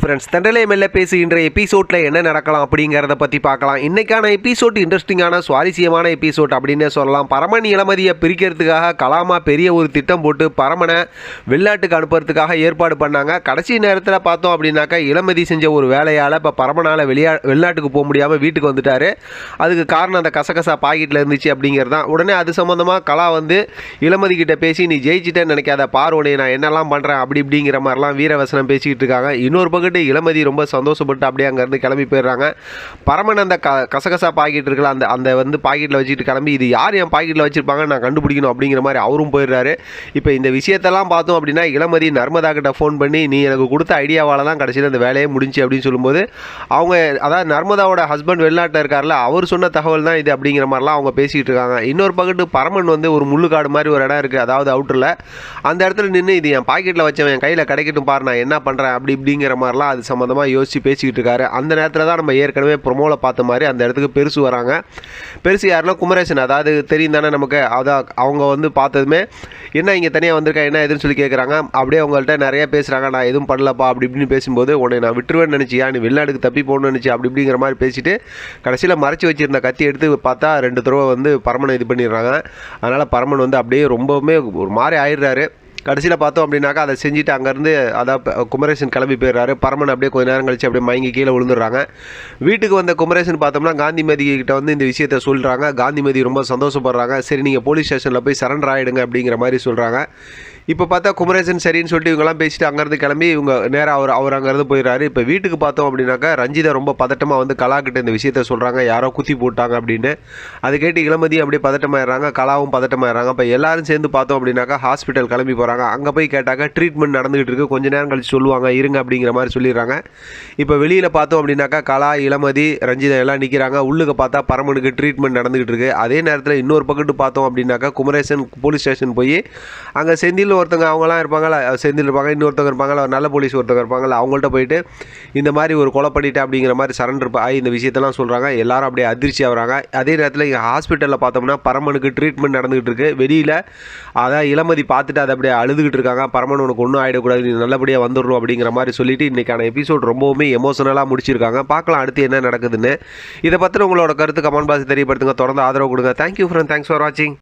Friends Thandalai மெல்ல பேசி இன்றைய எபிசோடில் என்ன நடக்கலாம் அப்படிங்கிறத பற்றி பார்க்கலாம். இன்றைக்கான எபிசோட் இன்ட்ரெஸ்டிங்கான சுவாரஸ்யமான எபிசோட் அப்படின்னே சொல்லலாம். பரமன் இளமதியை பிரிக்கிறதுக்காக கலாமா பெரிய ஒரு திட்டம் போட்டு பரமனை வெளிநாட்டுக்கு அனுப்புறதுக்காக ஏற்பாடு பண்ணாங்க. கடைசி நேரத்தில் பார்த்தோம் அப்படின்னாக்கா இளமதி செஞ்ச ஒரு வேலையால் இப்போ பரமனால் வெளிநாட்டுக்கு போக முடியாமல் வீட்டுக்கு வந்துட்டார். அதுக்கு காரணம் அந்த கசகசா பாக்கெட்டில் இருந்துச்சு அப்படிங்கிறது தான். உடனே அது சம்மந்தமாக கலா வந்து இளமதி கிட்ட பேசி நீ ஜெயிச்சிட்டேன்னு நினைக்காத பார்வனை நான் என்னெல்லாம் பண்ணுறேன் அப்படி இப்படிங்கிற மாதிரிலாம் வீரவசனம் பேசிக்கிட்டு இருக்காங்க. இன்னொரு பக்கத்து இளமதி ரொம்ப சந்தோஷப்பட்டு அப்படியே அங்கேருந்து கிளம்பி போயிடுறாங்க. பரமன் அந்த கசகசா பாக்கெட் இருக்குல்ல அந்த வந்து பாக்கெட்டில் வச்சுட்டு கிளம்பி இது யார் என் பாக்கெட்டில் வச்சுருப்பாங்க நான் கண்டுபிடிக்கணும் அப்படிங்கிற மாதிரி அவரும் போயிடுறாரு. இப்போ இந்த விஷயத்தெல்லாம் பார்த்தோம் அப்படின்னா இளமதி நர்மதா கிட்ட ஃபோன் பண்ணி நீ எனக்கு கொடுத்த ஐடியாவால் தான் கடைசியில் அந்த வேலையே முடிஞ்சு அப்படின்னு சொல்லும்போது அவங்க அதாவது நர்மதாவோட ஹஸ்பண்ட் வெளிநாட்டில் இருக்கார்ல அவர் சொன்ன தகவல் தான் இது அப்படிங்கிற மாதிரிலாம் அவங்க பேசிக்கிட்டு இருக்காங்க. இன்னொரு பக்கத்து பரமன் வந்து ஒரு முள்ளுக்காடு மாதிரி ஒரு இடம் இருக்குது, அதாவது அவுட்டரில் அந்த இடத்துல நின்று இது என் பாக்கெட்டில் வச்சவன் என் கையில் கிடைக்கட்டும் பாரு நான் என்ன பண்ணுறேன் அப்படி இப்படிங்கிற மாதிரிலாம் அது சம்மந்தமாக யோசித்து பேசிக்கிட்டு இருக்காரு. அந்த நேரத்தில் தான் நம்ம ஏற்கனவே ப்ரொமோவில் பார்த்த மாதிரி அந்த இடத்துக்கு பெருசு வராங்க. பெருசு யாருன்னா குமரேசன், அதாவது தெரியும் தானே நமக்கு. அதான் அவங்க வந்து பார்த்ததுமே என்ன இங்கே தனியாக வந்திருக்கா என்ன எதுன்னு சொல்லி கேட்குறாங்க. அப்படியே அவங்கள்ட்ட நிறைய பேசுகிறாங்க. நான் எதுவும் பண்ணலப்பா அப்படி இப்படின்னு பேசும்போது உன்னை நான் விட்டுருவேன்னு நினச்சியா நீ வெளிநாட்டுக்கு தப்பி போகணும்னு நினச்சி அப்படி இப்படிங்கிற மாதிரி பேசிட்டு கடைசியில் மறைச்சி வச்சிருந்த கத்தி எடுத்து பார்த்தா 2 தடவை வந்து பரமனை இது பண்ணிடுறாங்க. அதனால் பரமன் வந்து அப்படியே ரொம்பவுமே ஒரு மாதிரி ஆயிடுறாரு. கடைசியில் பார்த்தோம் அப்படின்னாக்கா அதை செஞ்சுட்டு அங்கேருந்து அதான் குமரேசன் கிளம்பி போயிடுறாரு. பரமன் அப்படியே கொஞ்ச நேரம் கழிச்சு அப்படியே மயங்கி கீழே விழுந்துடுறாங்க. வீட்டுக்கு வந்த குமரேசன் பார்த்தோம்னா காந்திமதி கிட்ட வந்து இந்த விஷயத்த சொல்கிறாங்க. காந்திமதி ரொம்ப சந்தோஷப்படுறாங்க. சரி நீங்கள் போலீஸ் ஸ்டேஷனில் போய் சரண்டர் ஆகிடுங்க அப்படிங்கிற மாதிரி சொல்கிறாங்க. இப்போ பார்த்தா குமரேசன் சரின்னு சொல்லிட்டு இவங்கெல்லாம் பேசிட்டு அங்கேருந்து கிளம்பி இவங்க நேராக அவர் அங்கேருந்து போயிடுறாரு. இப்போ வீட்டுக்கு பார்த்தோம் அப்படின்னாக்கா ரஞ்சிதா ரொம்ப பதட்டமாக வந்து கலாக்கிட்ட இந்த விஷயத்த சொல்கிறாங்க, யாரோ குத்தி போட்டாங்க அப்படின்னு. அது கேட்டு இளமதி அப்படியே பதட்டமாயிடுறாங்க, கலாவும் பதட்டமாயிடுறாங்க. இப்போ எல்லாரும் சேர்ந்து பார்த்தோம் அப்படின்னாக்கா ஹாஸ்பிட்டல் கிளம்பி போகிறாங்க. அங்கே போய் கேட்டாக்கா ட்ரீட்மெண்ட் நடந்துகிட்டு இருக்குது, கொஞ்சம் நேரம் கழிச்சு சொல்லுவாங்க இருங்க அப்படிங்கிற மாதிரி சொல்லிடுறாங்க. இப்போ வெளியில் பார்த்தோம் அப்படின்னாக்கா கலா இளமதி ரஞ்சிதா எல்லாம் நிற்கிறாங்க. உள்ளுக்கு பார்த்தா பரமனுக்கு ட்ரீட்மெண்ட் நடந்துகிட்டு இருக்குது. அதே நேரத்தில் இன்னொரு பக்கத்து பார்த்தோம் அப்படின்னாக்கா குமரேசன் போலீஸ் ஸ்டேஷன் போய் அங்கே செந்தில் ஒருத்தவங்க அவங்களாம் இருப்பாங்களா செந்தில் இருப்பாங்க, இன்னொருத்தவங்க இருப்பாங்களா நல்ல போலீஸ் ஒருத்தவங்க இருப்பாங்களா அவங்கள்ட்ட போயிட்டு இந்த மாதிரி ஒரு கொலை பண்ணிட்டேன் அப்படிங்கிற மாதிரி சரண்டர் ஆகி இந்த விஷயத்தெல்லாம் சொல்கிறாங்க. எல்லாரும் அப்படியே அதிர்ச்சி ஆகிறாங்க. அதே நேரத்தில் இங்கே ஹாஸ்பிட்டலில் பார்த்தோம்னா பரமனுக்கு ட்ரீட்மெண்ட் நடந்துகிட்டு இருக்குது. வெளியில் அதான் இளமதி பார்த்துட்டு அதை அப்படியே அழுதுகிட்டு இருக்காங்க. பரமன் உனக்கு ஒன்றும் ஆகிடக்கூடாது, நீ நல்லபடியாக வந்துடணும் அப்படிங்கிற மாதிரி சொல்லிட்டு இன்றைக்கான எபிசோட் ரொம்பவுமே எமோஷனலாக முடிச்சிருக்காங்க. பார்க்கலாம் அடுத்து என்ன நடக்குதுன்னு. இதை பற்றி உங்களோட கருத்து கமெண்ட் பாக்ஸ் தெரியப்படுத்துங்க. தொடர்ந்து ஆதரவு கொடுங்க. தேங்க்யூ ஃப்ரெண்ட், தேங்க்ஸ் ஃபார் வாட்சிங்.